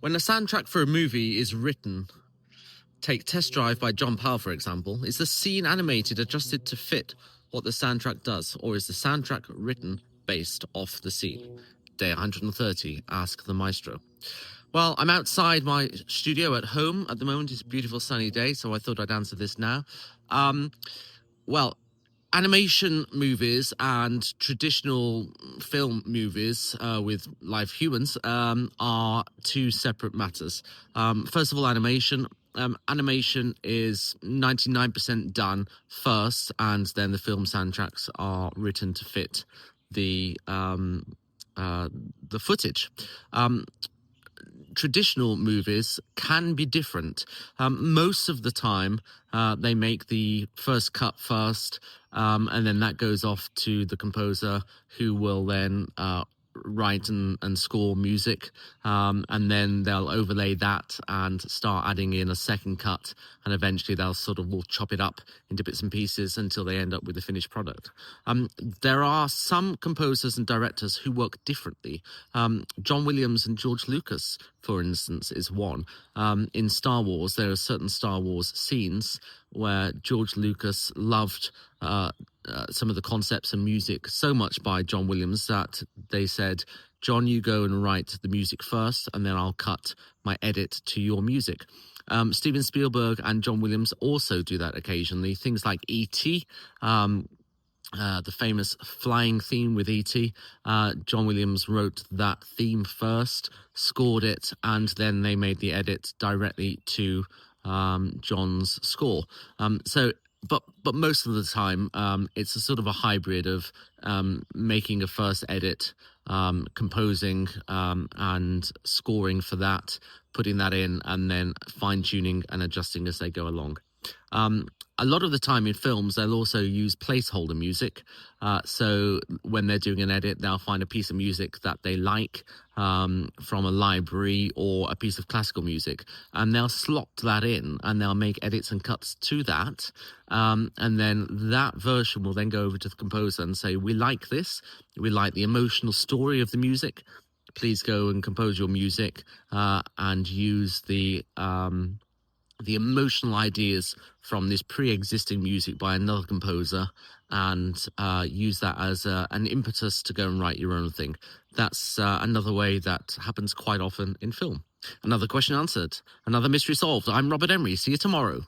When a soundtrack for a movie is written, take Test Drive by John Powell, for example, is the scene animated, adjusted to fit what the soundtrack does, or is the soundtrack written based off the scene? Day 130, Ask the Maestro. Well, I'm outside my studio at home at the moment. It's a beautiful sunny day, so I thought I'd answer this now. Well, animation movies and traditional film movies with live humans are two separate matters. First of all, animation. Animation is 99% done first, and then the film soundtracks are written to fit the footage. Traditional movies can be different. Most of the time, they make the first cut first, and then that goes off to the composer, who will then write and score music, and then they'll overlay that and start adding in a second cut, and eventually they'll will chop it up into bits and pieces until they end up with a finished product. There are some composers and directors who work differently. John Williams and George Lucas, for instance, is one. In Star Wars, there are certain Star Wars scenes where George Lucas loved some of the concepts and music so much by John Williams that they said, John, you go and write the music first, and then I'll cut my edit to your music. Steven Spielberg and John Williams also do that occasionally. Things like E.T., the famous flying theme with E.T., John Williams wrote that theme first, scored it, and then they made the edit directly to John's score. But most of the time, it's a sort of a hybrid of making a first edit, composing and scoring for that, putting that in, and then fine-tuning and adjusting as they go along. A lot of the time in films, they'll also use placeholder music. So when they're doing an edit, they'll find a piece of music that they like from a library or a piece of classical music, and they'll slot that in, and they'll make edits and cuts to that. And then that version will then go over to the composer and say, we like this, we like the emotional story of the music. Please go and compose your music and use the emotional ideas from this pre-existing music by another composer, and use that as an impetus to go and write your own thing. That's another way that happens quite often in film. Another question answered. Another mystery solved. I'm Robert Emery. See you tomorrow.